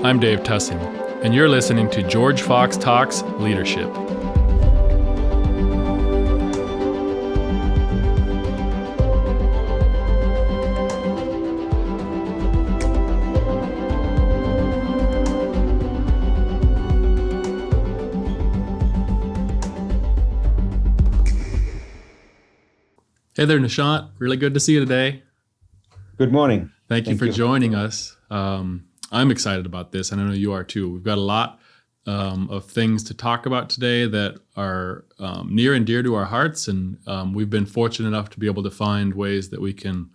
I'm Dave Tussing, and you're listening to George Fox Talks Leadership. Hey there, Nishant. Really good to see you today. Good morning. Thank you for joining us. I'm excited about this, and I know you are too. We've got a lot of things to talk about today that are near and dear to our hearts, and we've been fortunate enough to be able to find ways that we can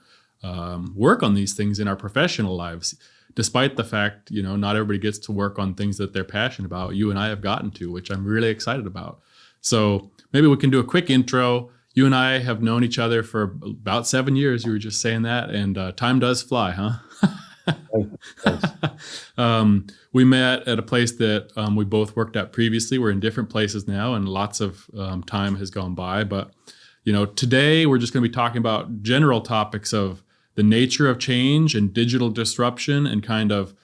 work on these things in our professional lives. Despite the fact, not everybody gets to work on things that they're passionate about, you and I have gotten to, which I'm really excited about. So maybe we can do a quick intro. You and I have known each other for about 7 years. You were just saying that, and time does fly, huh? We met at a place that we both worked at previously. We're in different places now, and lots of time has gone by. But today we're just going to be talking about general topics of the nature of change and digital disruption, and kind of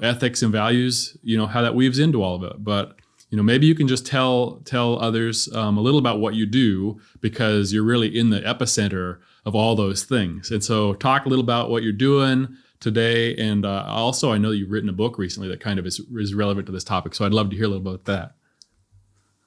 ethics and values. How that weaves into all of it. But maybe you can just tell others a little about what you do, because you're really in the epicenter of all those things. And so talk a little about what you're doing today. And also, I know you've written a book recently that kind of is relevant to this topic. So I'd love to hear a little about that.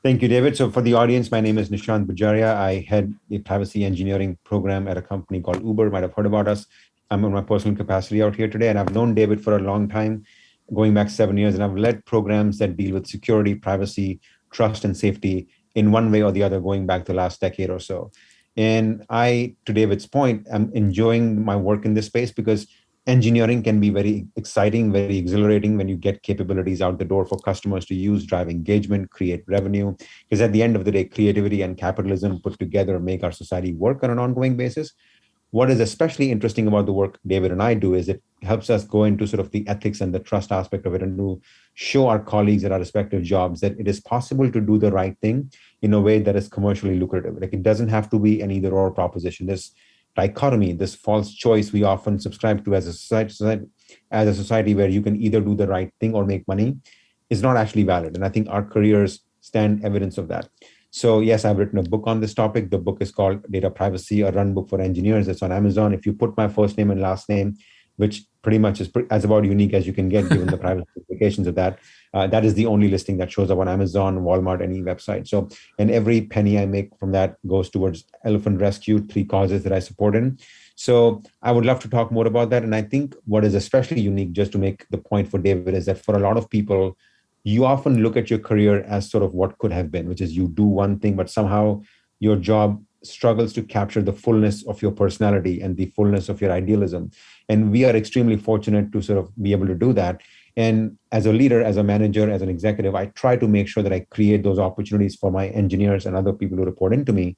Thank you, David. So for the audience, my name is Nishant Bhajaria. I head a privacy engineering program at a company called Uber. You might have heard about us. I'm in my personal capacity out here today, and I've known David for a long time, going back 7 years, and I've led programs that deal with security, privacy, trust, and safety in one way or the other, going back the last decade or so. And I, to David's point, am enjoying my work in this space because engineering can be very exciting, very exhilarating when you get capabilities out the door for customers to use, drive engagement, create revenue. Because at the end of the day, creativity and capitalism put together make our society work on an ongoing basis. What is especially interesting about the work David and I do is it helps us go into sort of the ethics and the trust aspect of it, and to show our colleagues at our respective jobs that it is possible to do the right thing in a way that is commercially lucrative. Like, it doesn't have to be an either or proposition. This dichotomy, this false choice we often subscribe to as a society where you can either do the right thing or make money, is not actually valid. And I think our careers stand evidence of that. So yes, I've written a book on this topic. The book is called Data Privacy, a Runbook for Engineers. It's on Amazon. If you put my first name and last name, which pretty much is as about unique as you can get given the privacy implications of that, that is the only listing that shows up on Amazon, Walmart, any website. So, and every penny I make from that goes towards elephant rescue, 3 causes that I support in. So I would love to talk more about that. And I think what is especially unique, just to make the point for David, is that for a lot of people, you often look at your career as sort of what could have been, which is you do one thing, but somehow your job struggles to capture the fullness of your personality and the fullness of your idealism. And we are extremely fortunate to sort of be able to do that. And as a leader, as a manager, as an executive, I try to make sure that I create those opportunities for my engineers and other people who report into me.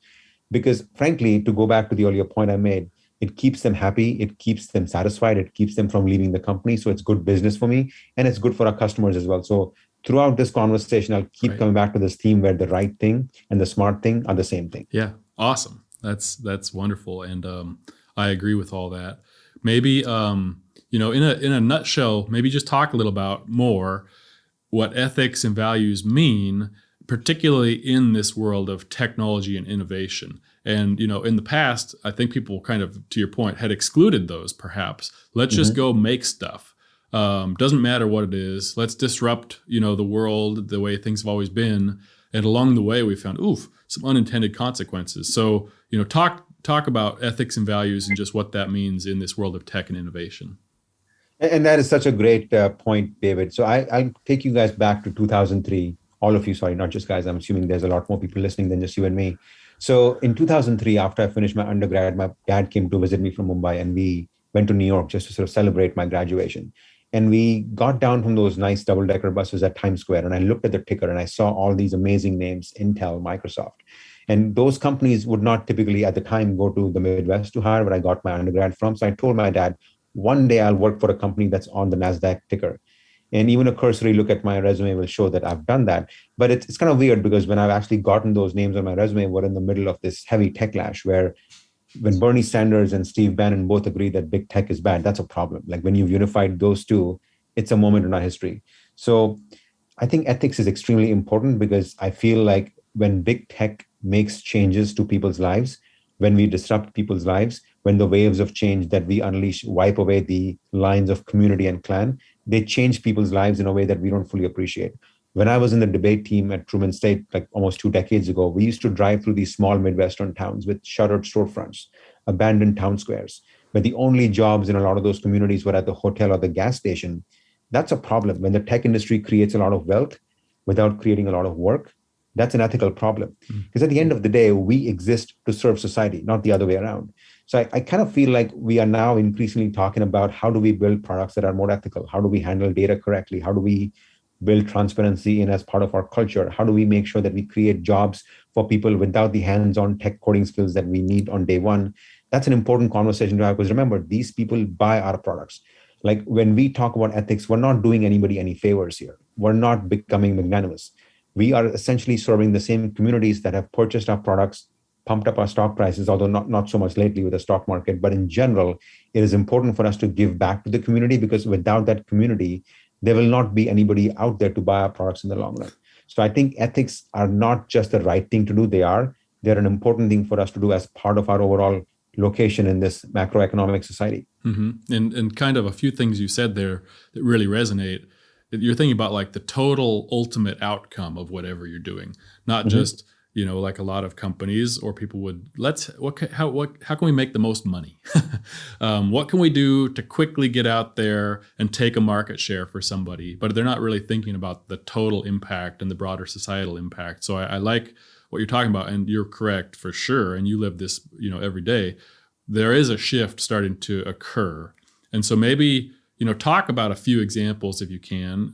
Because frankly, to go back to the earlier point I made, it keeps them happy, it keeps them satisfied, it keeps them from leaving the company. So it's good business for me, and it's good for our customers as well. So throughout this conversation, I'll keep coming back to this theme where the right thing and the smart thing are the same thing. Yeah, awesome. That's wonderful, and I agree with all that. Maybe in a nutshell, maybe just talk a little about more what ethics and values mean, particularly in this world of technology and innovation. And in the past, I think people kind of, to your point, had excluded those. Perhaps let's just go make stuff. Doesn't matter what it is. Let's disrupt, the world the way things have always been. And along the way, we found, some unintended consequences. So, talk about ethics and values and just what that means in this world of tech and innovation. And that is such a great point, David. So I'll take you guys back to 2003. All of you, sorry, not just guys. I'm assuming there's a lot more people listening than just you and me. So in 2003, after I finished my undergrad, my dad came to visit me from Mumbai, and we went to New York just to sort of celebrate my graduation. And we got down from those nice double-decker buses at Times Square, and I looked at the ticker and I saw all these amazing names: Intel, Microsoft. And those companies would not typically at the time go to the Midwest to hire where I got my undergrad from. So I told my dad, one day I'll work for a company that's on the NASDAQ ticker. And even a cursory look at my resume will show that I've done that. But it's kind of weird because when I've actually gotten those names on my resume, we're in the middle of this heavy techlash where when Bernie Sanders and Steve Bannon both agree that big tech is bad, that's a problem. Like when you've unified those two, it's a moment in our history. So I think ethics is extremely important because I feel like when big tech makes changes to people's lives, when we disrupt people's lives, when the waves of change that we unleash wipe away the lines of community and clan, they change people's lives in a way that we don't fully appreciate. When I was in the debate team at Truman State, like almost 2 decades ago, we used to drive through these small Midwestern towns with shuttered storefronts, abandoned town squares, where the only jobs in a lot of those communities were at the hotel or the gas station. That's a problem. When the tech industry creates a lot of wealth without creating a lot of work, that's an ethical problem. Because at the end of the day, we exist to serve society, not the other way around. So I kind of feel like we are now increasingly talking about how do we build products that are more ethical? How do we handle data correctly? How do we build transparency in as part of our culture? How do we make sure that we create jobs for people without the hands-on tech coding skills that we need on day one? That's an important conversation to have because remember, these people buy our products. Like when we talk about ethics, we're not doing anybody any favors here. We're not becoming magnanimous. We are essentially serving the same communities that have purchased our products, pumped up our stock prices, although not so much lately with the stock market. But in general, it is important for us to give back to the community because without that community, there will not be anybody out there to buy our products in the long run. So I think ethics are not just the right thing to do. They're an important thing for us to do as part of our overall location in this macroeconomic society. And kind of a few things you said there that really resonate. You're thinking about like the total ultimate outcome of whatever you're doing, not just, like a lot of companies or people would, how can we make the most money? What can we do to quickly get out there and take a market share for somebody? But they're not really thinking about the total impact and the broader societal impact. So I like what you're talking about, and you're correct for sure. And you live this, every day. There is a shift starting to occur. And so maybe, talk about a few examples if you can,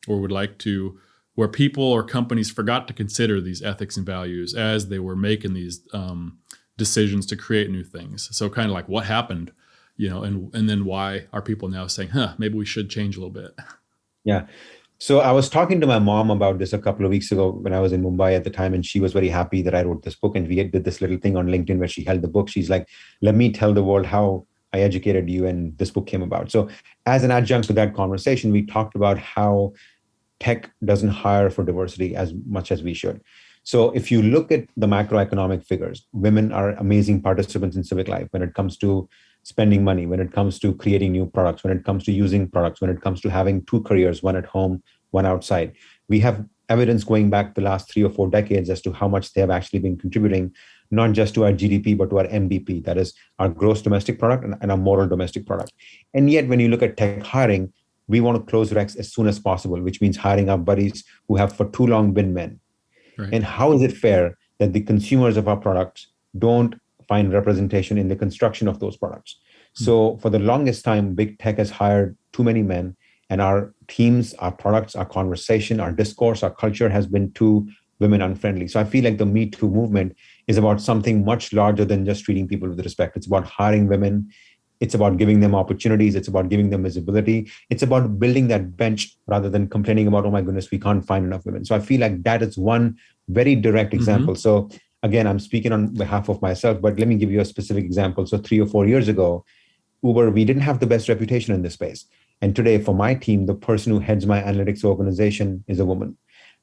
or would like to, where people or companies forgot to consider these ethics and values as they were making these decisions to create new things. So kind of like what happened, and then why are people now saying, maybe we should change a little bit? Yeah. So I was talking to my mom about this a couple of weeks ago when I was in Mumbai at the time, and she was very happy that I wrote this book. And we did this little thing on LinkedIn where she held the book. She's like, let me tell the world how I educated you and this book came about. So as an adjunct to that conversation, we talked about how tech doesn't hire for diversity as much as we should. So if you look at the macroeconomic figures, women are amazing participants in civic life when it comes to spending money, when it comes to creating new products, when it comes to using products, when it comes to having two careers, one at home, one outside. We have evidence going back the last 3 or 4 decades as to how much they have actually been contributing, not just to our GDP, but to our MDP, that is our gross domestic product and our moral domestic product. And yet, when you look at tech hiring, we want to close ranks as soon as possible, which means hiring our buddies who have for too long been men. Right. And how is it fair that the consumers of our products don't find representation in the construction of those products? So for the longest time, big tech has hired too many men, and our teams, our products, our conversation, our discourse, our culture has been too women unfriendly. So I feel like the Me Too movement is about something much larger than just treating people with respect. It's about hiring women. It's about giving them opportunities. It's about giving them visibility. It's about building that bench rather than complaining about, oh my goodness, we can't find enough women. So I feel like that is one very direct example. So again, I'm speaking on behalf of myself, but let me give you a specific example. So 3 or 4 years ago, Uber, we didn't have the best reputation in this space. And today for my team, the person who heads my analytics organization is a woman.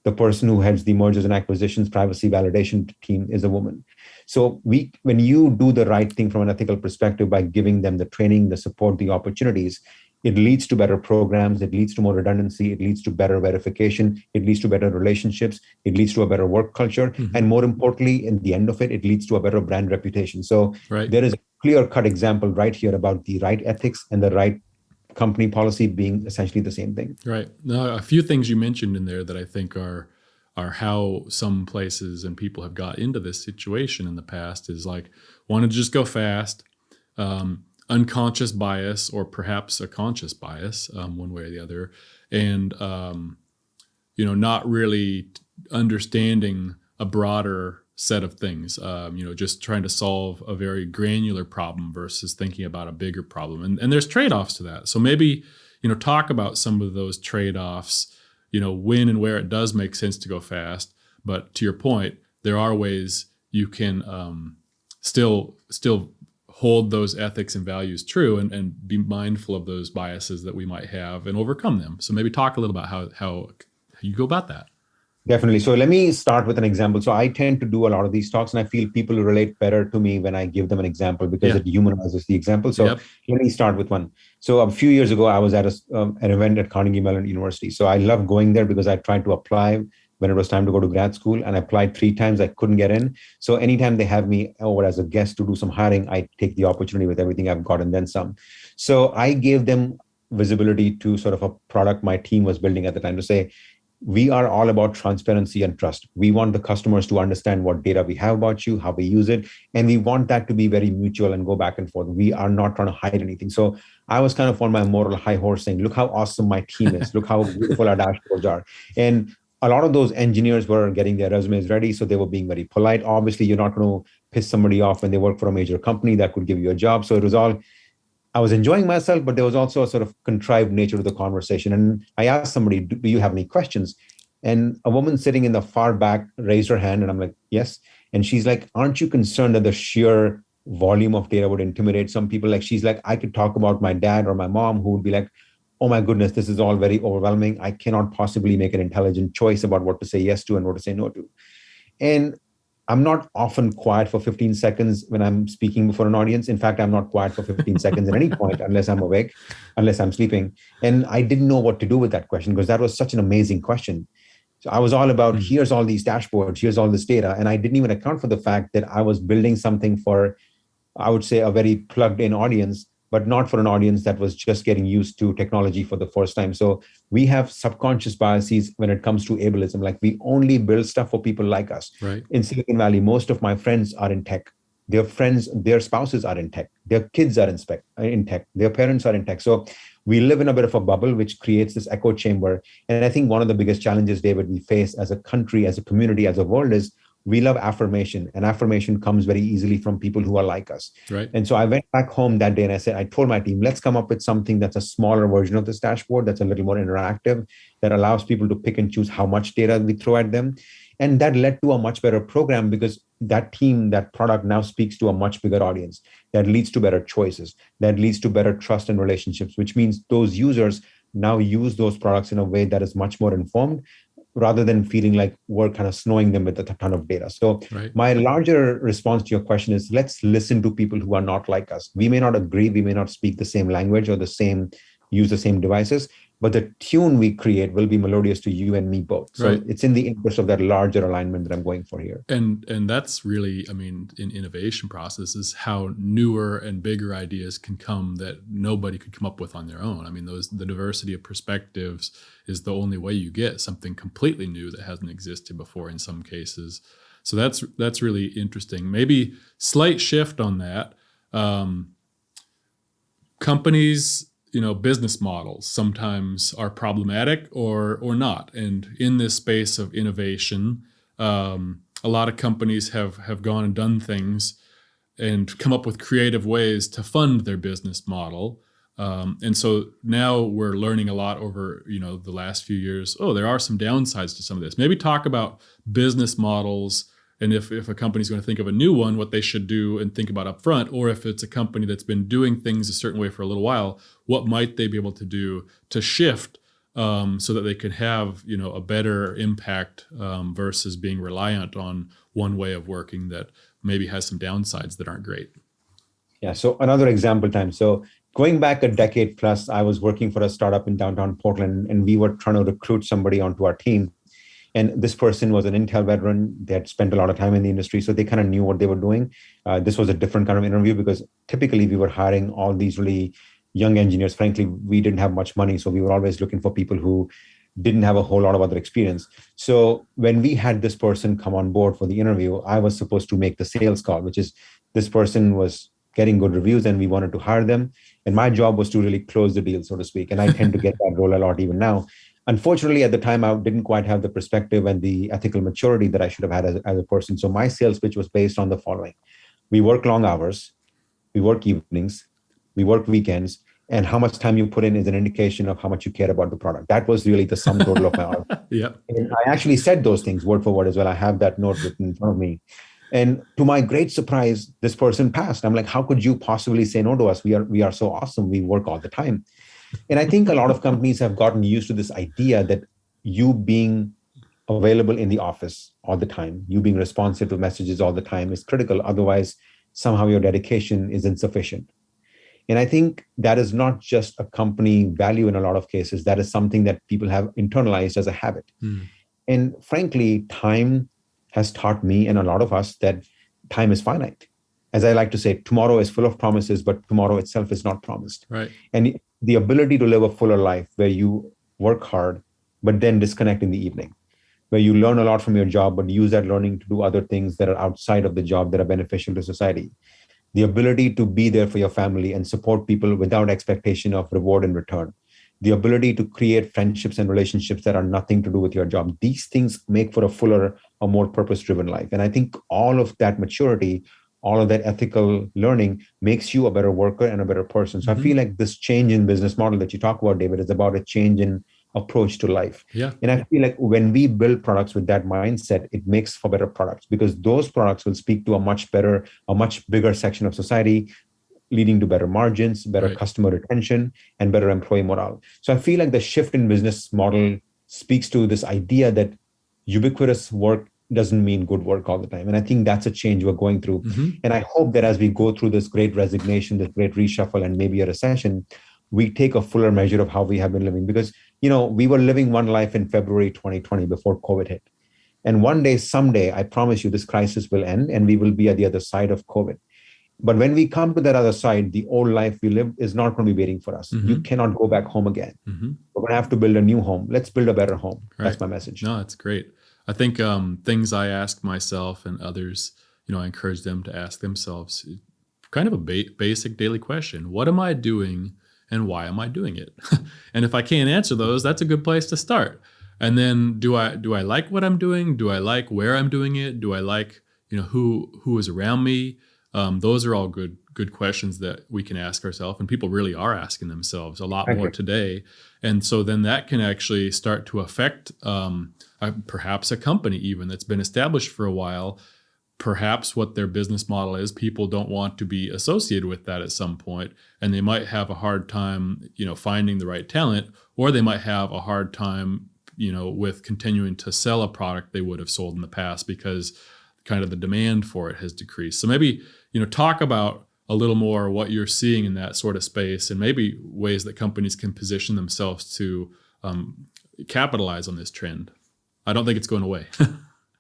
The person who heads the mergers and acquisitions privacy validation team is a woman. So when you do the right thing from an ethical perspective by giving them the training, the support, the opportunities, it leads to better programs, it leads to more redundancy, it leads to better verification, it leads to better relationships, it leads to a better work culture. And more importantly, in the end of it, it leads to a better brand reputation. So there is a clear-cut example right here about the right ethics and the right company policy being essentially the same thing. Right. Now, a few things you mentioned in there that I think are how some places and people have got into this situation in the past is like want to just go fast, unconscious bias, or perhaps a conscious bias, one way or the other, and not really understanding a broader set of things. Just trying to solve a very granular problem versus thinking about a bigger problem, and there's trade-offs to that. So maybe talk about some of those trade-offs. When and where it does make sense to go fast. But to your point, there are ways you can still hold those ethics and values true and be mindful of those biases that we might have and overcome them. So maybe talk a little about how you go about that. Definitely. So let me start with an example. So I tend to do a lot of these talks, and I feel people relate better to me when I give them an example because it humanizes the example. So let me start with one. So a few years ago, I was at an event at Carnegie Mellon University. So I love going there because I tried to apply when it was time to go to grad school, and I applied 3 times. I couldn't get in. So anytime they have me over as a guest to do some hiring, I take the opportunity with everything I've got and then some. So I gave them visibility to sort of a product my team was building at the time to say, we are all about transparency and trust. We want the customers to understand what data we have about you, how we use it, and we want that to be very mutual and go back and forth. We are not trying to hide anything. So I was kind of on my moral high horse saying, look how awesome my team is. Look how beautiful our dashboards are. And a lot of those engineers were getting their resumes ready, so they were being very polite. Obviously, you're not going to piss somebody off when they work for a major company that could give you a job. So it was all, I was enjoying myself, but there was also a sort of contrived nature to the conversation. And I asked somebody, do you have any questions? And a woman sitting in the far back raised her hand, and I'm like, yes. And she's like, aren't you concerned that the sheer volume of data would intimidate some people? Like, she's like, I could talk about my dad or my mom who would be like, oh my goodness, this is all very overwhelming. I cannot possibly make an intelligent choice about what to say yes to and what to say no to. And I'm not often quiet for 15 seconds when I'm speaking before an audience. In fact, I'm not quiet for 15 seconds at any point unless I'm awake, unless I'm sleeping. And I didn't know what to do with that question because that was such an amazing question. So I was all about, here's all these dashboards, here's all this data. And I didn't even account for the fact that I was building something for, I would say, a very plugged in audience, but not for an audience that was just getting used to technology for the first time. So we have subconscious biases when it comes to ableism. Like, we only build stuff for people like us. Right. In Silicon Valley, most of my friends are in tech. Their friends, their spouses are in tech. Their kids are in tech. Their parents are in tech. So we live in a bit of a bubble, which creates this echo chamber. And I think one of the biggest challenges, David, we face as a country, as a community, as a world is we love affirmation, and affirmation comes very easily from people who are like us. Right. And so I went back home that day and I told my team, let's come up with something that's a smaller version of this dashboard, that's a little more interactive, that allows people to pick and choose how much data we throw at them. And that led to a much better program because that team, that product now speaks to a much bigger audience. That leads to better choices. That leads to better trust and relationships, which means those users now use those products in a way that is much more informed, rather than feeling like we're kind of snowing them with a ton of data. So my larger response to your question is, let's listen to people who are not like us. We may not agree, we may not speak the same language or use the same devices, but the tune we create will be melodious to you and me both. So it's in the interest of that larger alignment that I'm going for here. And that's really, I mean, in innovation processes, how newer and bigger ideas can come that nobody could come up with on their own. I mean, the diversity of perspectives is the only way you get something completely new that hasn't existed before in some cases. So that's really interesting. Maybe slight shift on that. Companies, business models sometimes are problematic or not. And in this space of innovation, a lot of companies have gone and done things and come up with creative ways to fund their business model. And so now we're learning a lot over, the last few years. Oh, there are some downsides to some of this. Maybe talk about business models, and if a company's going to think of a new one, what they should do and think about up front, or if it's a company that's been doing things a certain way for a little while, what might they be able to do to shift so that they could have, a better impact versus being reliant on one way of working that maybe has some downsides that aren't great. Yeah. So another example time. So going back a decade plus, I was working for a startup in downtown Portland, and we were trying to recruit somebody onto our team. And this person was an Intel veteran. They had spent a lot of time in the industry, so they kind of knew what they were doing. This was a different kind of interview because typically we were hiring all these really young engineers. Frankly, we didn't have much money, so we were always looking for people who didn't have a whole lot of other experience. So when we had this person come on board for the interview, I was supposed to make the sales call, which is this person was getting good reviews and we wanted to hire them. And my job was to really close the deal, so to speak. And I tend to get that role a lot even now. Unfortunately, at the time, I didn't quite have the perspective and the ethical maturity that I should have had as a person. So my sales pitch was based on the following. We work long hours, we work evenings, we work weekends, and how much time you put in is an indication of how much you care about the product. That was really the sum total of my argument. Yeah. And I actually said those things word for word as well. I have that note written in front of me. And to my great surprise, this person passed. I'm like, how could you possibly say no to us? We are so awesome. We work all the time. And I think a lot of companies have gotten used to this idea that you being available in the office all the time, you being responsive to messages all the time is critical. Otherwise, somehow your dedication is insufficient. And I think that is not just a company value in a lot of cases. That is something that people have internalized as a habit. Hmm. And frankly, time has taught me and a lot of us that time is finite. As I like to say, tomorrow is full of promises, but tomorrow itself is not promised. Right. And the ability to live a fuller life where you work hard, but then disconnect in the evening, where you learn a lot from your job, but use that learning to do other things that are outside of the job that are beneficial to society. The ability to be there for your family and support people without expectation of reward in return. The ability to create friendships and relationships that are nothing to do with your job. These things make for a fuller, a more purpose-driven life. And I think all of that maturity, all of that ethical learning makes you a better worker and a better person. So I feel like this change in business model that you talk about, David, is about a change in approach to life. Yeah. And I feel like when we build products with that mindset, it makes for better products because those products will speak to a much bigger section of society, leading to better margins, better Right. customer retention, and better employee morale. So I feel like the shift in business model speaks to this idea that ubiquitous work doesn't mean good work all the time. And I think that's a change we're going through. And I hope that as we go through this great resignation, this great reshuffle, and maybe a recession, we take a fuller measure of how we have been living. Because, we were living one life in February 2020 before COVID hit. And one day, someday, I promise you, this crisis will end and we will be at the other side of COVID. But when we come to that other side, the old life we live is not going to be waiting for us. You cannot go back home again. We're going to have to build a new home. Let's build a better home. Right. That's my message. No, that's great. I think things I ask myself and others, I encourage them to ask themselves kind of a basic daily question. What am I doing and why am I doing it? And if I can't answer those, that's a good place to start. And then do I like what I'm doing? Do I like where I'm doing it? Do I like, who is around me? Those are all good questions that we can ask ourselves, and people really are asking themselves a lot more today. And so then that can actually start to affect perhaps a company even that's been established for a while. Perhaps what their business model is, people don't want to be associated with that at some point, and they might have a hard time, finding the right talent, or they might have a hard time, with continuing to sell a product they would have sold in the past because kind of the demand for it has decreased. So maybe, talk about a little more what you're seeing in that sort of space and maybe ways that companies can position themselves to capitalize on this trend. I don't think it's going away.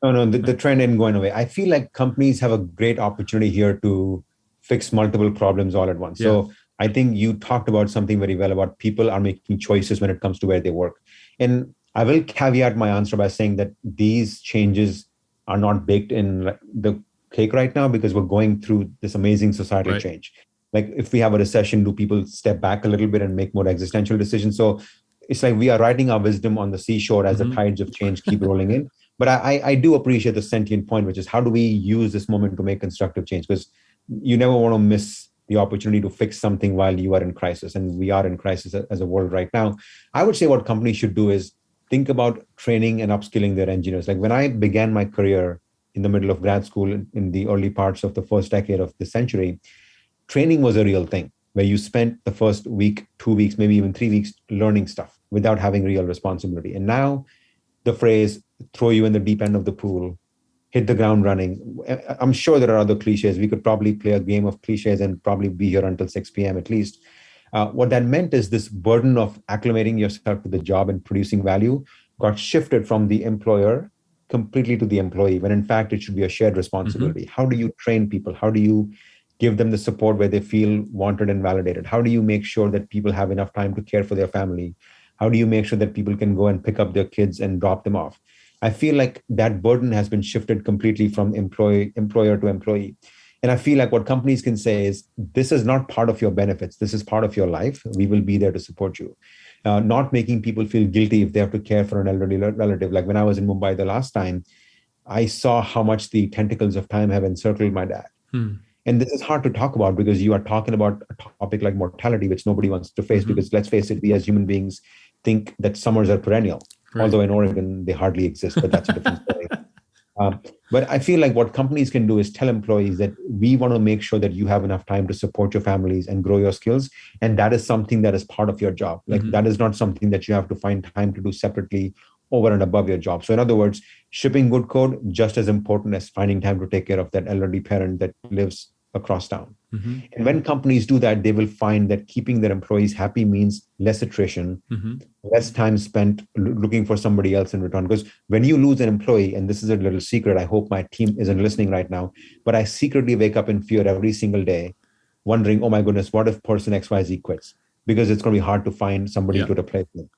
Oh, no, the trend ain't going away. I feel like companies have a great opportunity here to fix multiple problems all at once. Yeah. So I think you talked about something very well about people are making choices when it comes to where they work. And I will caveat my answer by saying that these changes are not baked in the cake right now because we're going through this amazing societal change. Like if we have a recession, do people step back a little bit and make more existential decisions? So it's like we are writing our wisdom on the seashore as the tides of change keep rolling in. But I do appreciate the sentient point, which is how do we use this moment to make constructive change? Because you never want to miss the opportunity to fix something while you are in crisis. And we are in crisis as a world right now. I would say what companies should do is think about training and upskilling their engineers. Like when I began my career in the middle of grad school in the early parts of the first decade of the century, training was a real thing where you spent the first week, 2 weeks, maybe even 3 weeks learning stuff without having real responsibility. And now the phrase, throw you in the deep end of the pool, hit the ground running. I'm sure there are other cliches. We could probably play a game of cliches and probably be here until 6 p.m. at least. What that meant is this burden of acclimating yourself to the job and producing value got shifted from the employer completely to the employee, when in fact it should be a shared responsibility. How do you train people? How do you give them the support where they feel wanted and validated? How do you make sure that people have enough time to care for their family? How do you make sure that people can go and pick up their kids and drop them off? I feel like that burden has been shifted completely from employer to employee. And I feel like what companies can say is, this is not part of your benefits. This is part of your life. We will be there to support you. Not making people feel guilty if they have to care for an elderly relative. Like when I was in Mumbai the last time, I saw how much the tentacles of time have encircled my dad. And this is hard to talk about because you are talking about a topic like mortality, which nobody wants to face, because let's face it, we as human beings think that summers are perennial. Although in Oregon, they hardly exist, but that's a different story. But I feel like what companies can do is tell employees that we want to make sure that you have enough time to support your families and grow your skills. And that is something that is part of your job. Like that is not something that you have to find time to do separately over and above your job. So in other words, shipping good code, just as important as finding time to take care of that elderly parent that lives across town. And when companies do that, they will find that keeping their employees happy means less attrition, less time spent looking for somebody else in return. Because when you lose an employee, and this is a little secret, I hope my team isn't listening right now, but I secretly wake up in fear every single day, wondering, oh my goodness, what if person XYZ quits? Because it's going to be hard to find somebody to replace them,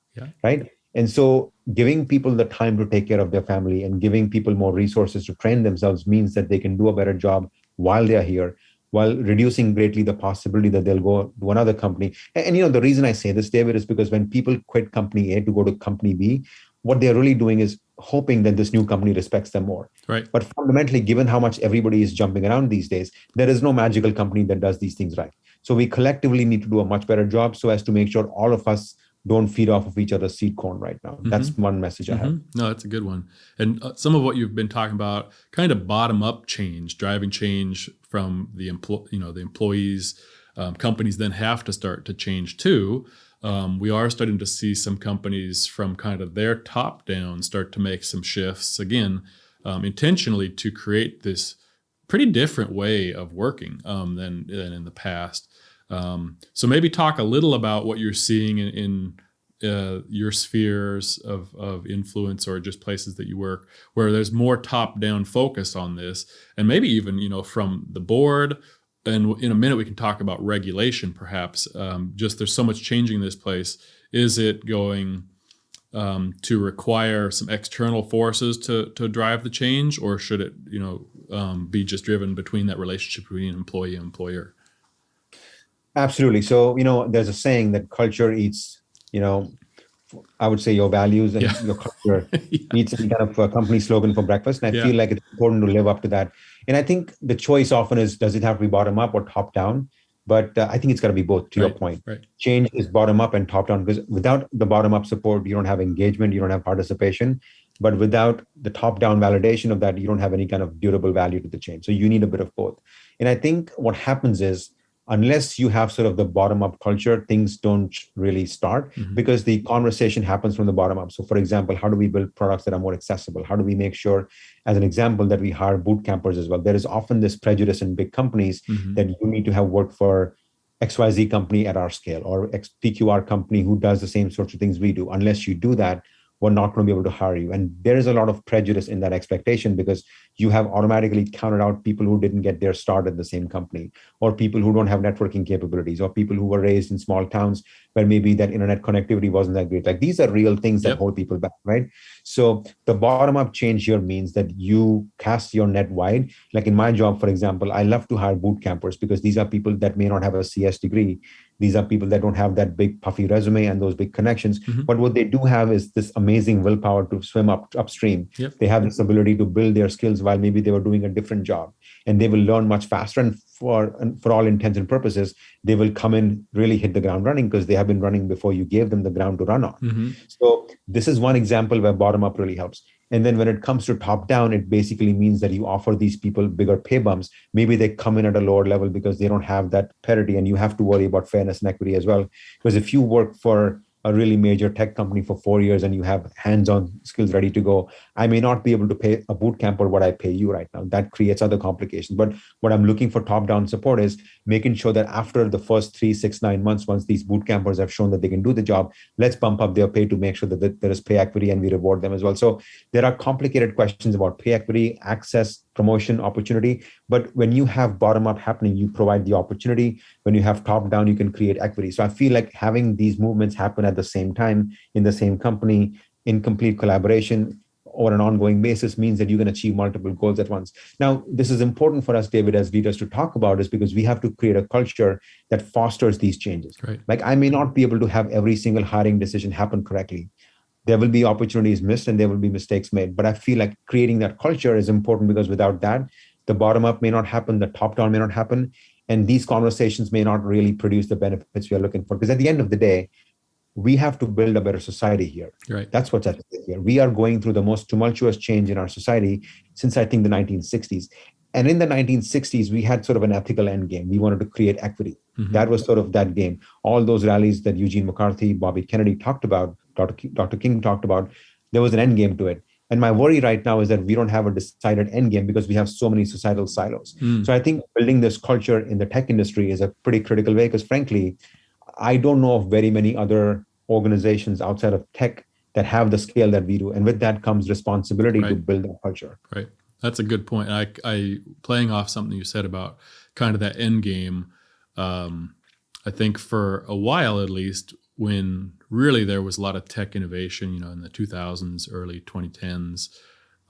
right? And so giving people the time to take care of their family and giving people more resources to train themselves means that they can do a better job while they are here, while reducing greatly the possibility that they'll go to another company. And the reason I say this, David, is because when people quit company A to go to company B, what they're really doing is hoping that this new company respects them more. Right. But fundamentally, given how much everybody is jumping around these days, there is no magical company that does these things right. So we collectively need to do a much better job so as to make sure all of us don't feed off of each other's seed corn right now. That's one message I have. No, that's a good one. And some of what you've been talking about, kind of bottom up change, driving change from the employees. Companies then have to start to change too. We are starting to see some companies from kind of their top down start to make some shifts again, intentionally to create this pretty different way of working than in the past. So maybe talk a little about what you're seeing in your spheres of influence or just places that you work where there's more top-down focus on this, and maybe even from the board. And in a minute we can talk about regulation, perhaps. Just there's so much changing in this place. Is it going to require some external forces to drive the change, or should it be just driven between that relationship between employee and employer? Absolutely. So, there's a saying that culture eats, I would say your values and your culture eats any kind of a company slogan for breakfast. And I feel like it's important to live up to that. And I think the choice often is, does it have to be bottom up or top down? But I think it's got to be both, to your point. Right. Change is bottom up and top down, because without the bottom up support, you don't have engagement, you don't have participation. But without the top down validation of that, you don't have any kind of durable value to the change. So you need a bit of both. And I think what happens is, unless you have sort of the bottom up culture, things don't really start because the conversation happens from the bottom up. So for example, how do we build products that are more accessible? How do we make sure, as an example, that we hire boot campers as well? There is often this prejudice in big companies that you need to have worked for XYZ company at our scale or PQR company who does the same sorts of things we do. Unless you do that, we're not going to be able to hire you. And there is a lot of prejudice in that expectation because you have automatically counted out people who didn't get their start at the same company, or people who don't have networking capabilities, or people who were raised in small towns where maybe that internet connectivity wasn't that great. Like these are real things that hold people back, right? So the bottom up change here means that you cast your net wide. Like in my job, for example, I love to hire boot campers because these are people that may not have a CS degree. These are people that don't have that big puffy resume and those big connections. But what they do have is this amazing willpower to swim upstream. They have this ability to build their skills while maybe they were doing a different job, and they will learn much faster. And for all intents and purposes, they will come in, really hit the ground running because they have been running before you gave them the ground to run on. So this is one example where bottom up really helps. And then when it comes to top down, it basically means that you offer these people bigger pay bumps. Maybe they come in at a lower level because they don't have that parity, and you have to worry about fairness and equity as well. Because if you work for a really major tech company for 4 years and you have hands-on skills ready to go, I may not be able to pay a boot camper what I pay you right now. That creates other complications. But what I'm looking for top-down support is making sure that after the first 3, 6, 9 months, once these boot campers have shown that they can do the job, let's bump up their pay to make sure that there is pay equity and we reward them as well. So there are complicated questions about pay equity, access, promotion, opportunity. But when you have bottom up happening, you provide the opportunity. When you have top down, you can create equity. So I feel like having these movements happen at the same time in the same company in complete collaboration or an ongoing basis means that you can achieve multiple goals at once. Now, this is important for us, David, as leaders to talk about, is because we have to create a culture that fosters these changes. Right. Like I may not be able to have every single hiring decision happen correctly. There will be opportunities missed and there will be mistakes made. But I feel like creating that culture is important because without that, the bottom up may not happen, the top down may not happen. And these conversations may not really produce the benefits we are looking for. Because at the end of the day, we have to build a better society here. Right. That's what's at stake here. We are going through the most tumultuous change in our society since, I think, the 1960s. And in the 1960s, we had sort of an ethical end game. We wanted to create equity. That was sort of that game. All those rallies that Eugene McCarthy, Bobby Kennedy talked about, Dr. King talked about, there was an end game to it. And my worry right now is that we don't have a decided end game because we have so many societal silos. So I think building this culture in the tech industry is a pretty critical way, because frankly, I don't know of very many other organizations outside of tech that have the scale that we do. And with that comes responsibility to build that culture. Right. That's a good point. I playing off something you said about kind of that end game. I think for a while, at least, when really there was a lot of tech innovation, in the 2000s, early 2010s,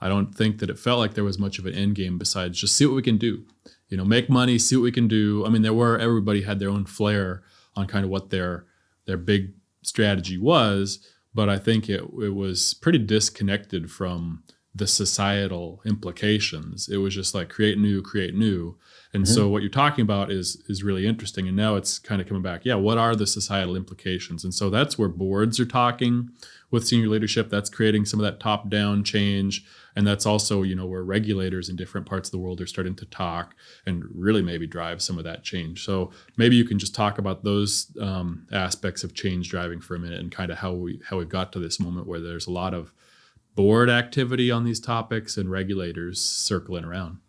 I don't think that it felt like there was much of an end game besides just see what we can do, make money, see what we can do. I mean, everybody had their own flair on kind of what their big strategy was, but I think it was pretty disconnected from the societal implications. It was just like create new. And so what you're talking about is really interesting. And now it's kind of coming back. Yeah, what are the societal implications? And so that's where boards are talking with senior leadership. That's creating some of that top-down change. And that's also, where regulators in different parts of the world are starting to talk and really maybe drive some of that change. So maybe you can just talk about those aspects of change driving for a minute and kind of how we've got to this moment where there's a lot of board activity on these topics and regulators circling around.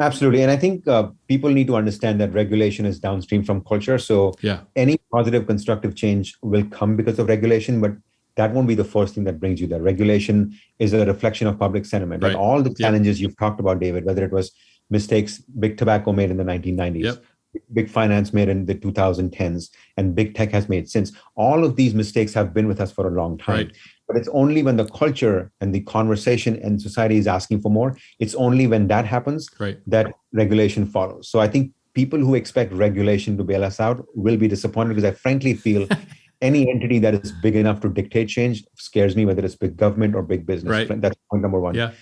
Absolutely. And I think people need to understand that regulation is downstream from culture. So any positive, constructive change will come because of regulation, but that won't be the first thing that brings you there. Regulation is a reflection of public sentiment. Right. And all the challenges you've talked about, David, whether it was mistakes big tobacco made in the 1990s, big finance made in the 2010s, and big tech has made since. All of these mistakes have been with us for a long time. Right. But it's only when the culture and the conversation and society is asking for more, it's only when that happens that regulation follows. So I think people who expect regulation to bail us out will be disappointed, because I frankly feel any entity that is big enough to dictate change scares me, whether it's big government or big business. Right. That's point number one. Yeah.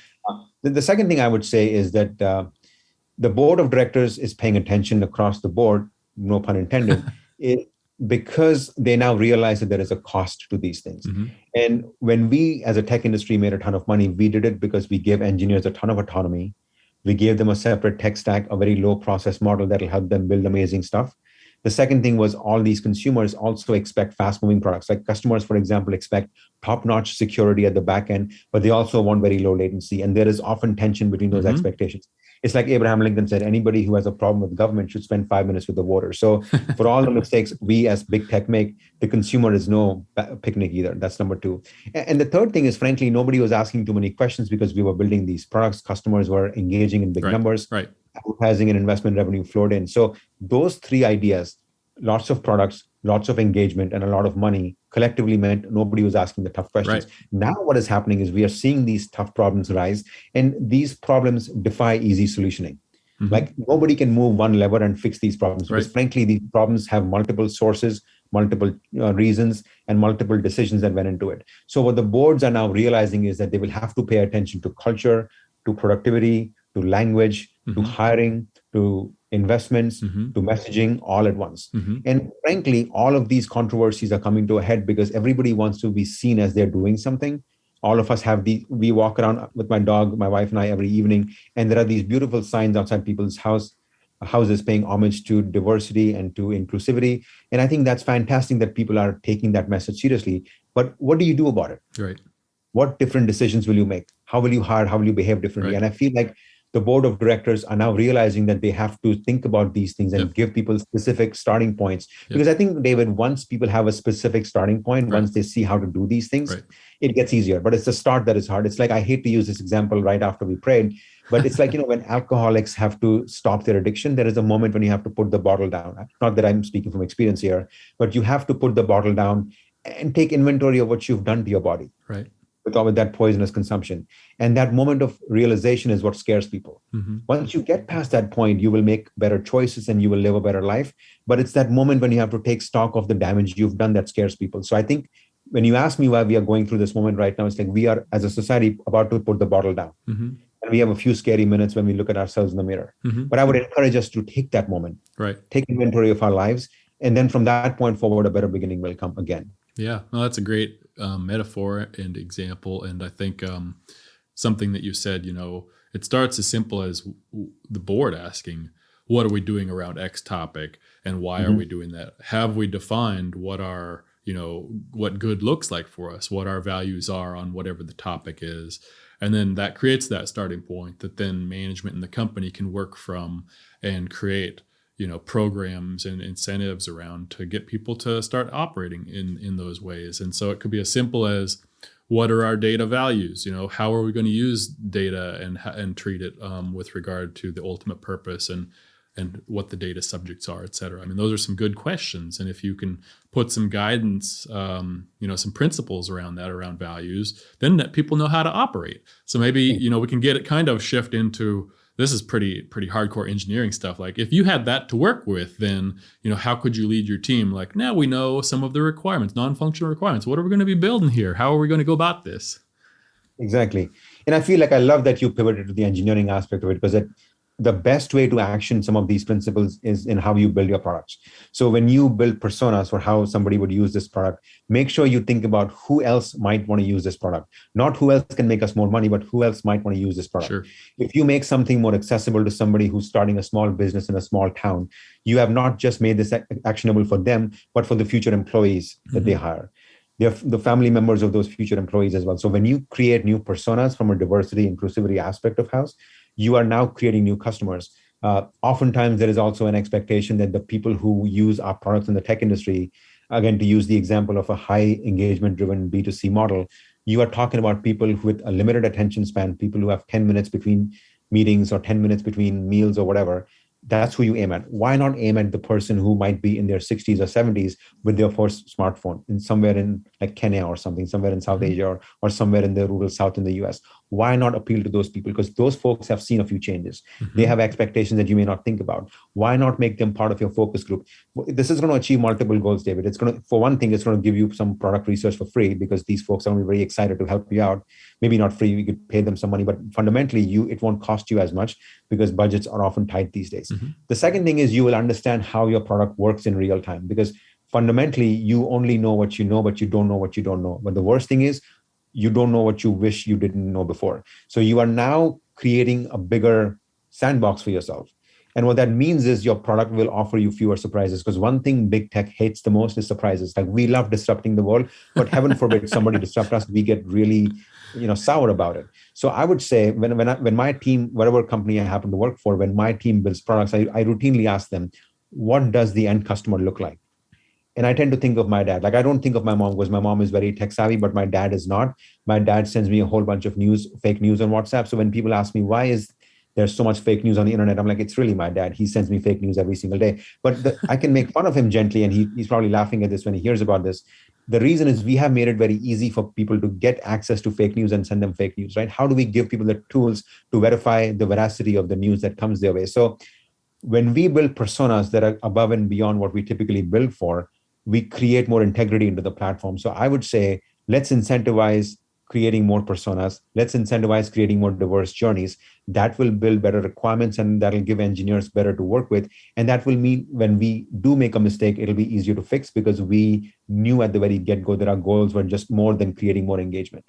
The second thing I would say is that the board of directors is paying attention across the board, no pun intended, because they now realize that there is a cost to these things. And when we as a tech industry made a ton of money, we did it because we gave engineers a ton of autonomy. We gave them a separate tech stack, a very low process model that'll help them build amazing stuff. The second thing was all these consumers also expect fast moving products. Like customers, for example, expect top-notch security at the back end, but they also want very low latency. And there is often tension between those expectations. It's like Abraham Lincoln said, anybody who has a problem with government should spend 5 minutes with the voters. So for all the mistakes we as big tech make, the consumer is no picnic either. That's number two. And the third thing is, frankly, nobody was asking too many questions because we were building these products. Customers were engaging in big numbers. Right. Advertising and investment revenue flowed in. So those three ideas, lots of products, lots of engagement, and a lot of money collectively meant nobody was asking the tough questions. Right. Now what is happening is we are seeing these tough problems rise, and these problems defy easy solutioning. Like nobody can move one lever and fix these problems, because frankly, these problems have multiple sources, multiple reasons, and multiple decisions that went into it. So what the boards are now realizing is that they will have to pay attention to culture, to productivity, to language, to hiring, to investments, to messaging all at once. And frankly, all of these controversies are coming to a head because everybody wants to be seen as they're doing something. All of us have we walk around with my dog, my wife and I, every evening, and there are these beautiful signs outside people's houses paying homage to diversity and to inclusivity. And I think that's fantastic that people are taking that message seriously. But what do you do about it? Right. What different decisions will you make? How will you hire? How will you behave differently? And I feel like the board of directors are now realizing that they have to think about these things and give people specific starting points. Because I think, David, once people have a specific starting point, once they see how to do these things, it gets easier. But it's the start that is hard. It's like, I hate to use this example right after we prayed, but it's like, when alcoholics have to stop their addiction, there is a moment when you have to put the bottle down. Not that I'm speaking from experience here, but you have to put the bottle down and take inventory of what you've done to your body. Right. With that poisonous consumption. And that moment of realization is what scares people. Once you get past that point, you will make better choices and you will live a better life. But it's that moment when you have to take stock of the damage you've done that scares people. So I think when you ask me why we are going through this moment right now, it's like we are, as a society, about to put the bottle down. And we have a few scary minutes when we look at ourselves in the mirror. But I would encourage us to take that moment, take inventory of our lives, And then from that point forward, a better beginning will come again. Yeah, no, that's a great metaphor and example. And I think something that you said, it starts as simple as the board asking, what are we doing around X topic and why are we doing that? Have we defined what our, what good looks like for us, what our values are on whatever the topic is? And then that creates that starting point that then management and the company can work from and create programs and incentives around to get people to start operating in those ways. And so it could be as simple as, what are our data values? How are we going to use data and treat it with regard to the ultimate purpose and what the data subjects are, et cetera. I mean, those are some good questions. And if you can put some guidance, some principles around that, around values, then people know how to operate. So maybe, we can get it kind of shift into, this is pretty hardcore engineering stuff. Like if you had that to work with, then, how could you lead your team? Like, now we know some of the requirements, non-functional requirements. What are we going to be building here? How are we going to go about this? Exactly. And I feel like I love that you pivoted to the engineering aspect of it, because the best way to action some of these principles is in how you build your products. So when you build personas for how somebody would use this product, make sure you think about who else might want to use this product. Not who else can make us more money, but who else might want to use this product. Sure. If you make something more accessible to somebody who's starting a small business in a small town, you have not just made this actionable for them, but for the future employees that they hire. They're the family members of those future employees as well. So when you create new personas from a diversity, inclusivity aspect of house, you are now creating new customers. Oftentimes, there is also an expectation that the people who use our products in the tech industry, again, to use the example of a high engagement-driven B2C model, you are talking about people with a limited attention span, people who have 10 minutes between meetings or 10 minutes between meals or whatever. That's who you aim at. Why not aim at the person who might be in their 60s or 70s with their first smartphone in somewhere in like Kenya or something, somewhere in South Asia or somewhere in the rural South in the US? Why not appeal to those people? Because those folks have seen a few changes. They have expectations that you may not think about. Why not make them part of your focus group? This is going to achieve multiple goals, David. It's going to, for one thing, it's going to give you some product research for free because these folks are going to be very excited to help you out. Maybe not free, you could pay them some money, but fundamentally, it won't cost you as much because budgets are often tight these days. The second thing is you will understand how your product works in real time, because fundamentally, you only know what you know, but you don't know what you don't know. But the worst thing is you don't know what you wish you didn't know before. So you are now creating a bigger sandbox for yourself. And what that means is your product will offer you fewer surprises, because one thing big tech hates the most is surprises. Like, we love disrupting the world, but heaven forbid somebody disrupt us, we get really, sour about it. So I would say when my team, whatever company I happen to work for, when my team builds products, I routinely ask them, what does the end customer look like? And I tend to think of my dad. Like, I don't think of my mom because my mom is very tech savvy, but my dad is not. My dad sends me a whole bunch of fake news on WhatsApp. So when people ask me, why is there's so much fake news on the internet, I'm like, it's really my dad. He sends me fake news every single day. But I can make fun of him gently, and he's probably laughing at this when he hears about this. The reason is we have made it very easy for people to get access to fake news and send them fake news, right? How do we give people the tools to verify the veracity of the news that comes their way? So when we build personas that are above and beyond what we typically build for, we create more integrity into the platform. So I would say, let's incentivize creating more personas. Let's incentivize creating more diverse journeys. That will build better requirements, and that'll give engineers better to work with. And that will mean when we do make a mistake, it'll be easier to fix because we knew at the very get-go that our goals were just more than creating more engagement.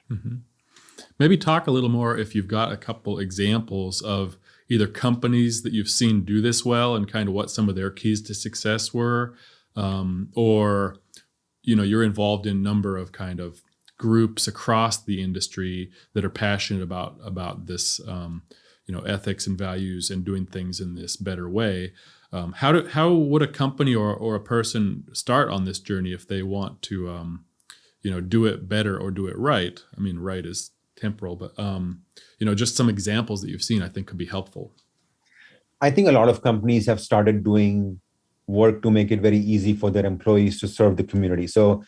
Maybe talk a little more, if you've got a couple examples of either companies that you've seen do this well and kind of what some of their keys to success were, or you're involved in a number of kind of groups across the industry that are passionate about this, ethics and values and doing things in this better way. How would a company or a person start on this journey if they want to, do it better or do it right? I mean, right is temporal, but just some examples that you've seen, I think, could be helpful. I think a lot of companies have started doing work to make it very easy for their employees to serve the community. So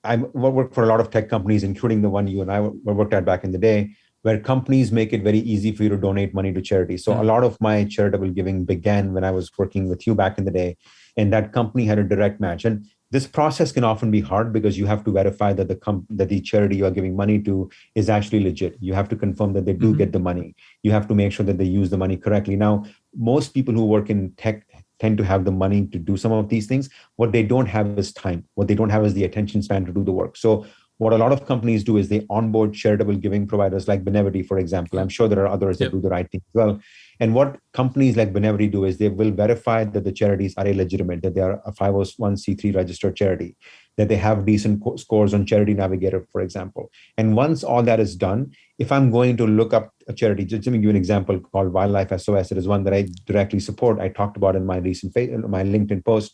I work for a lot of tech companies, including the one you and I worked at back in the day, where companies make it very easy for you to donate money to charity. So a lot of my charitable giving began when I was working with you back in the day, and that company had a direct match. And this process can often be hard because you have to verify that the charity you are giving money to is actually legit. You have to confirm that they do get the money. You have to make sure that they use the money correctly. Now, most people who work in tech tend to have the money to do some of these things. What they don't have is time. What they don't have is the attention span to do the work. So what a lot of companies do is they onboard charitable giving providers like Benevity, for example. I'm sure there are others that do the right thing as well. And what companies like Benevity do is they will verify that the charities are legitimate, that they are a 501c3 registered charity, that they have decent scores on Charity Navigator, for example. And once all that is done, if I'm going to look up a charity, just to give you an example called Wildlife SOS, it is one that I directly support. I talked about in my recent my LinkedIn post.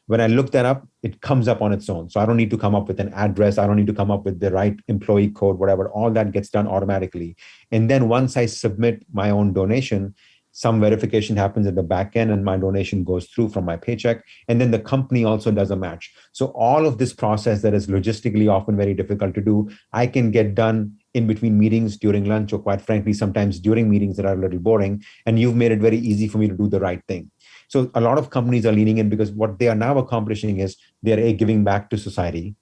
When I look that up, it comes up on its own. So I don't need to come up with an address. I don't need to come up with the right employee code, whatever. All that gets done automatically. And then once I submit my own donation, some verification happens at the back end and my donation goes through from my paycheck. And then the company also does a match. So all of this process that is logistically often very difficult to do, I can get done in between meetings, during lunch, or quite frankly, sometimes during meetings that are a little boring. And you've made it very easy for me to do the right thing. So a lot of companies are leaning in because what they are now accomplishing is they're giving back to society.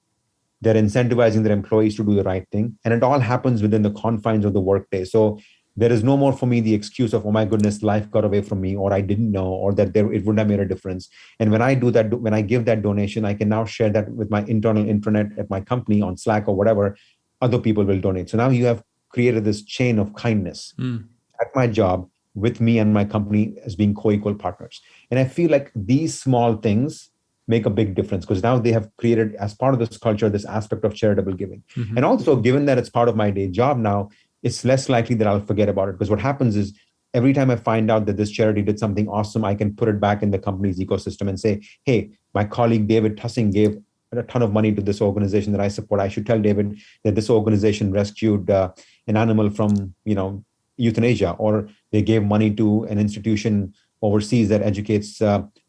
They're incentivizing their employees to do the right thing. And it all happens within the confines of the workday. So there is no more for me the excuse of, oh my goodness, life got away from me, or I didn't know, or that it wouldn't have made a difference. And when I do that, when I give that donation, I can now share that with my internal intranet at my company on Slack or whatever, other people will donate. So now you have created this chain of kindness at my job with me and my company as being co-equal partners. And I feel like these small things make a big difference because now they have created, as part of this culture, this aspect of charitable giving. And also, given that it's part of my day job now, it's less likely that I'll forget about it, because what happens is every time I find out that this charity did something awesome, I can put it back in the company's ecosystem and say, hey, my colleague David Tussing gave a ton of money to this organization that I support. I should tell David that this organization rescued an animal from, euthanasia, or they gave money to an institution overseas that educates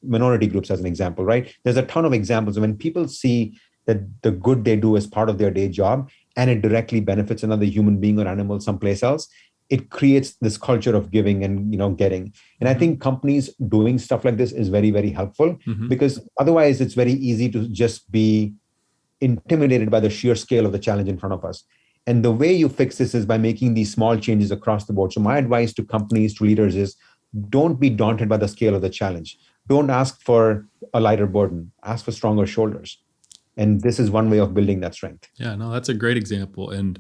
minority groups, as an example, right? There's a ton of examples. When people see that the good they do as part of their day job and it directly benefits another human being or animal someplace else, it creates this culture of giving and getting. And I think companies doing stuff like this is very, very helpful, because otherwise it's very easy to just be intimidated by the sheer scale of the challenge in front of us. And the way you fix this is by making these small changes across the board. So my advice to companies, to leaders is, don't be daunted by the scale of the challenge. Don't ask for a lighter burden. Ask for stronger shoulders. And this is one way of building that strength. Yeah, no, that's a great example. And,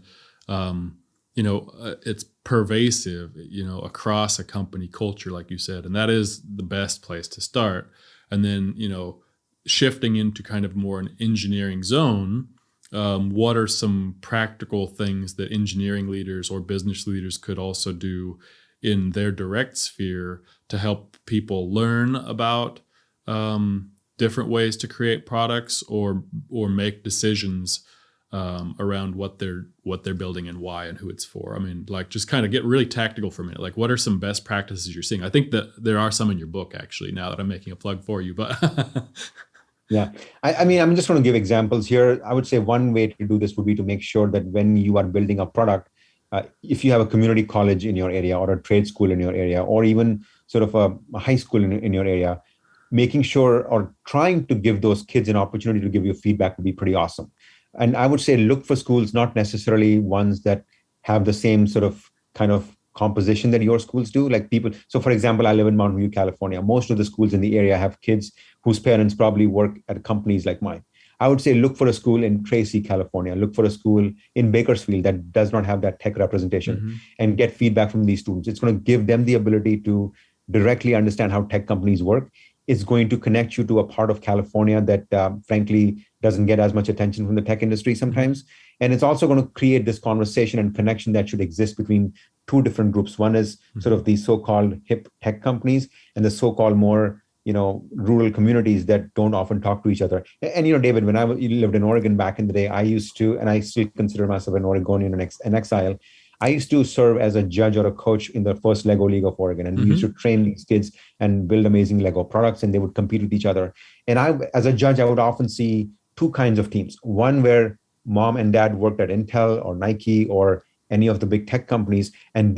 it's pervasive, across a company culture, like you said, and that is the best place to start. And then, shifting into kind of more an engineering zone, what are some practical things that engineering leaders or business leaders could also do in their direct sphere to help people learn about different ways to create products or make decisions around what they're building and why and who it's for? I mean, like, just kind of get really tactical for a minute. Like, what are some best practices you're seeing? I think that there are some in your book, actually, now that I'm making a plug for you, but Yeah. I mean, I'm just going to give examples here. I would say one way to do this would be to make sure that when you are building a product, if you have a community college in your area, or a trade school in your area, or even sort of a high school in your area, making sure or trying to give those kids an opportunity to give you feedback would be pretty awesome. And I would say look for schools, not necessarily ones that have the same sort of kind of composition that your schools do. Like people, so for example, I live in Mountain View, California. Most of the schools in the area have kids whose parents probably work at companies like mine. I would say look for a school in Tracy, California. Look for a school in Bakersfield that does not have that tech representation, and get feedback from these students. It's going to give them the ability to directly understand how tech companies work. It's going to connect you to a part of California that, frankly, doesn't get as much attention from the tech industry sometimes. And it's also going to create this conversation and connection that should exist between two different groups. One is sort of the so-called hip tech companies, and the so-called more rural communities that don't often talk to each other. And, David, when I lived in Oregon back in the day, I used to, and I still consider myself an Oregonian and exile, I used to serve as a judge or a coach in the first Lego League of Oregon. And we used to train these kids and build amazing Lego products, and they would compete with each other. And as a judge, I would often see two kinds of teams. One where mom and dad worked at Intel or Nike or any of the big tech companies, and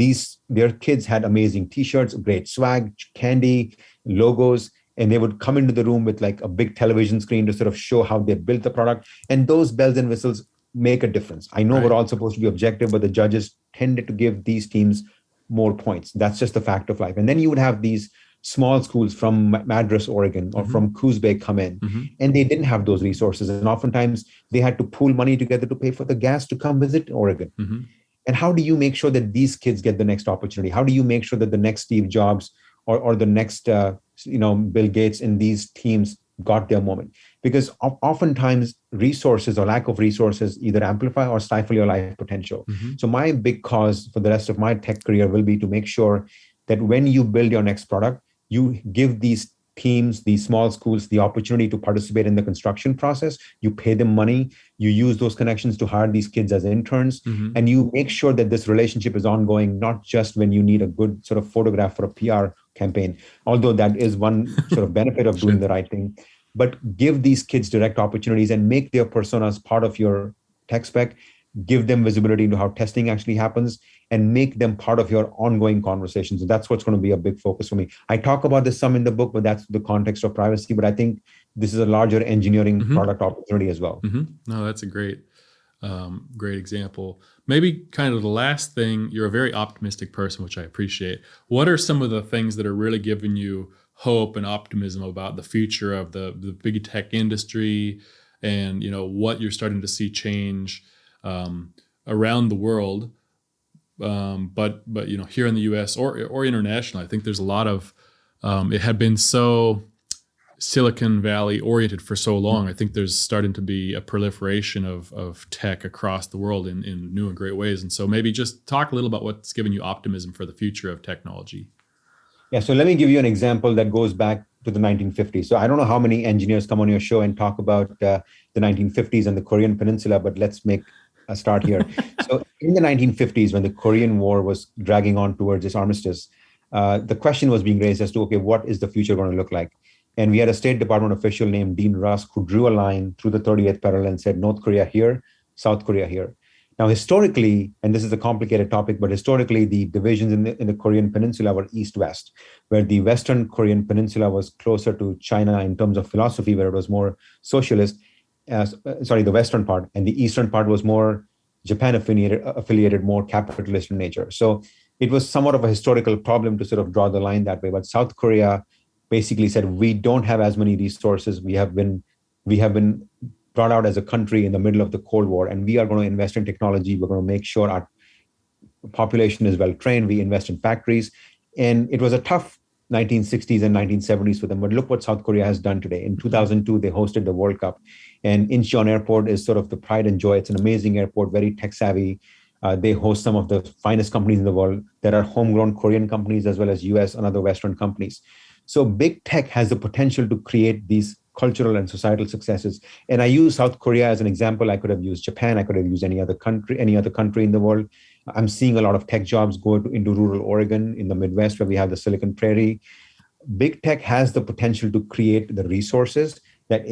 their kids had amazing t-shirts, great swag, candy, logos, and they would come into the room with like a big television screen to sort of show how they built the product. And those bells and whistles make a difference. I know we're all supposed to be objective, but the judges tended to give these teams more points. That's just the fact of life. And then you would have these small schools from Madras, Oregon, or from Coos Bay come in, and they didn't have those resources. And oftentimes they had to pool money together to pay for the gas to come visit Oregon. And how do you make sure that these kids get the next opportunity? How do you make sure that the next Steve Jobs or the next Bill Gates in these teams got their moment? Because oftentimes resources or lack of resources either amplify or stifle your life potential. So my big cause for the rest of my tech career will be to make sure that when you build your next product, you give these teams, these small schools, the opportunity to participate in the construction process. You pay them money. You use those connections to hire these kids as interns. And you make sure that this relationship is ongoing, not just when you need a good sort of photograph for a PR campaign, although that is one sort of benefit of doing the right thing. But give these kids direct opportunities and make their personas part of your tech spec. Give them visibility into how testing actually happens and make them part of your ongoing conversations. And that's what's going to be a big focus for me. I talk about this some in the book, but that's the context of privacy. But I think this is a larger engineering product opportunity as well. No, that's a great example. Maybe kind of the last thing, you're a very optimistic person, which I appreciate. What are some of the things that are really giving you hope and optimism about the future of the big tech industry and, what you're starting to see change around the world, but here in the U.S. or international? I think there's a lot of it had been so Silicon Valley oriented for so long. I think there's starting to be a proliferation of tech across the world in new and great ways. And so maybe just talk a little about what's giving you optimism for the future of technology. Yeah, so let me give you an example that goes back to the 1950s. So I don't know how many engineers come on your show and talk about the 1950s and the Korean Peninsula, but let's make a start here. So in the 1950s, when the Korean War was dragging on towards this armistice, the question was being raised as to, okay, what is the future going to look like? And we had a State Department official named Dean Rusk who drew a line through the 38th parallel and said, North Korea here, South Korea here. Now, historically, and this is a complicated topic, but historically, the divisions in the Korean Peninsula were east-west, where the Western Korean Peninsula was closer to China in terms of philosophy, where it was more socialist, the Western part, and the Eastern part was more Japan affiliated, more capitalist in nature. So it was somewhat of a historical problem to sort of draw the line that way. But South Korea basically said, we don't have as many resources. We have been brought out as a country in the middle of the Cold War, and we are going to invest in technology. We're going to make sure our population is well trained. We invest in factories. And it was a tough 1960s and 1970s for them. But look what South Korea has done today. In 2002, they hosted the World Cup. And Incheon Airport is sort of the pride and joy. It's an amazing airport, very tech savvy. They host some of the finest companies in the world. There are homegrown Korean companies as well as US and other Western companies. So big tech has the potential to create these cultural and societal successes. And I use South Korea as an example. I could have used Japan. I could have used any other country in the world. I'm seeing a lot of tech jobs go into rural Oregon in the Midwest, where we have the Silicon Prairie. Big tech has the potential to create the resources that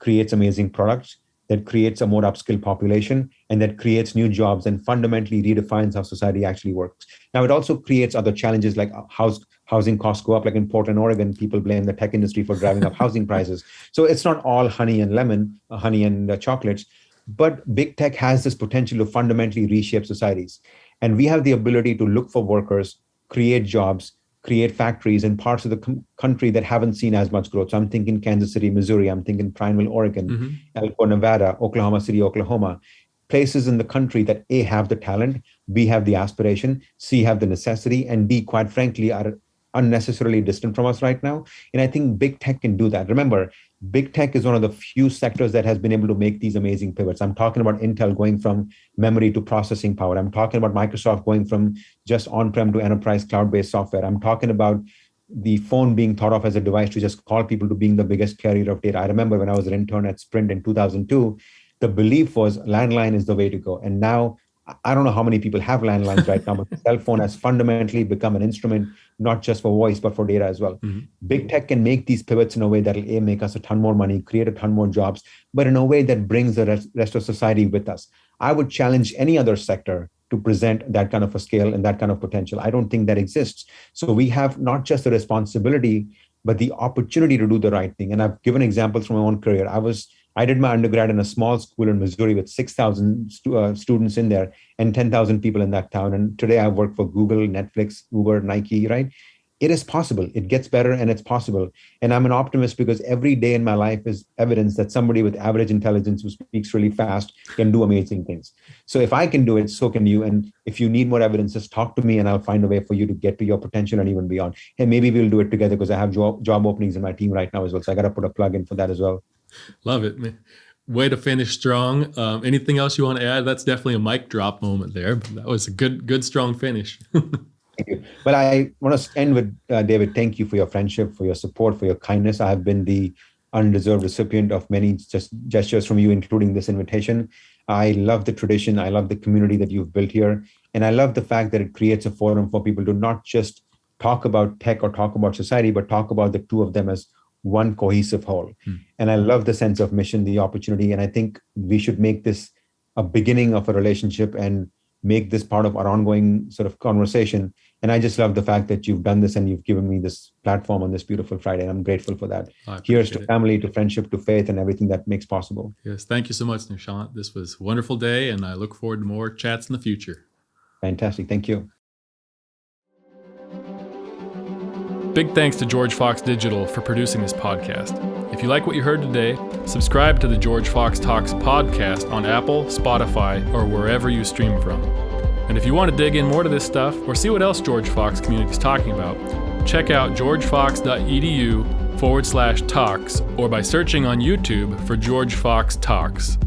creates amazing products, that creates a more upskilled population, and that creates new jobs and fundamentally redefines how society actually works. Now, it also creates other challenges like housing costs go up. Like in Portland, Oregon, people blame the tech industry for driving up housing prices. So it's not all honey and chocolates, but big tech has this potential to fundamentally reshape societies. And we have the ability to look for workers, create jobs, create factories in parts of the country that haven't seen as much growth. So I'm thinking Kansas City, Missouri. I'm thinking Prineville, Oregon, Elko, Nevada, Oklahoma City, Oklahoma. Places in the country that A, have the talent, B, have the aspiration, C, have the necessity, and D, quite frankly, are unnecessarily distant from us right now. And I think big tech can do that. Remember, big tech is one of the few sectors that has been able to make these amazing pivots. I'm talking about Intel going from memory to processing power. I'm talking about Microsoft going from just on-prem to enterprise cloud-based software. I'm talking about the phone being thought of as a device to just call people, to being the biggest carrier of data. I remember when I was an intern at Sprint in 2002, the belief was landline is the way to go. And now, I don't know how many people have landlines right now, but the cell phone has fundamentally become an instrument, not just for voice, but for data as well. Big tech can make these pivots in a way that will make us a ton more money, create a ton more jobs, but in a way that brings the rest of society with us. I would challenge any other sector to present that kind of a scale and that kind of potential. I don't think that exists. So we have not just the responsibility, but the opportunity to do the right thing. And I've given examples from my own career. I did my undergrad in a small school in Missouri with 6,000 students in there and 10,000 people in that town. And today I work for Google, Netflix, Uber, Nike, right? it is possible. It gets better and it's possible. And I'm an optimist because every day in my life is evidence that somebody with average intelligence who speaks really fast can do amazing things. So if I can do it, so can you. And if you need more evidence, just talk to me and I'll find a way for you to get to your potential and even beyond. And maybe we'll do it together because I have job openings in my team right now as well. So I got to put a plug in for that as well. Love it, man. Way to finish strong. Anything else you want to add? That's definitely a mic drop moment there, but that was a good, strong finish. Thank you. Well, I want to end with David. Thank you for your friendship, for your support, for your kindness. I have been the undeserved recipient of many just gestures from you, including this invitation. I love the tradition. I love the community that you've built here. And I love the fact that it creates a forum for people to not just talk about tech or talk about society, but talk about the two of them as one cohesive whole. And I love the sense of mission, the opportunity. And I think we should make this a beginning of a relationship and make this part of our ongoing sort of conversation. And I just love the fact that you've done this and you've given me this platform on this beautiful Friday. And I'm grateful for that. Here's to family, to friendship, to faith, and everything that makes possible. Yes. Thank you so much, Nishant. This was a wonderful day, and I look forward to more chats in the future. Fantastic. Thank you. Big thanks to George Fox Digital for producing this podcast. If you like what you heard today, subscribe to the George Fox Talks podcast on Apple, Spotify, or wherever you stream from. And if you want to dig in more to this stuff or see what else George Fox community is talking about, check out georgefox.edu/talks or by searching on YouTube for George Fox Talks.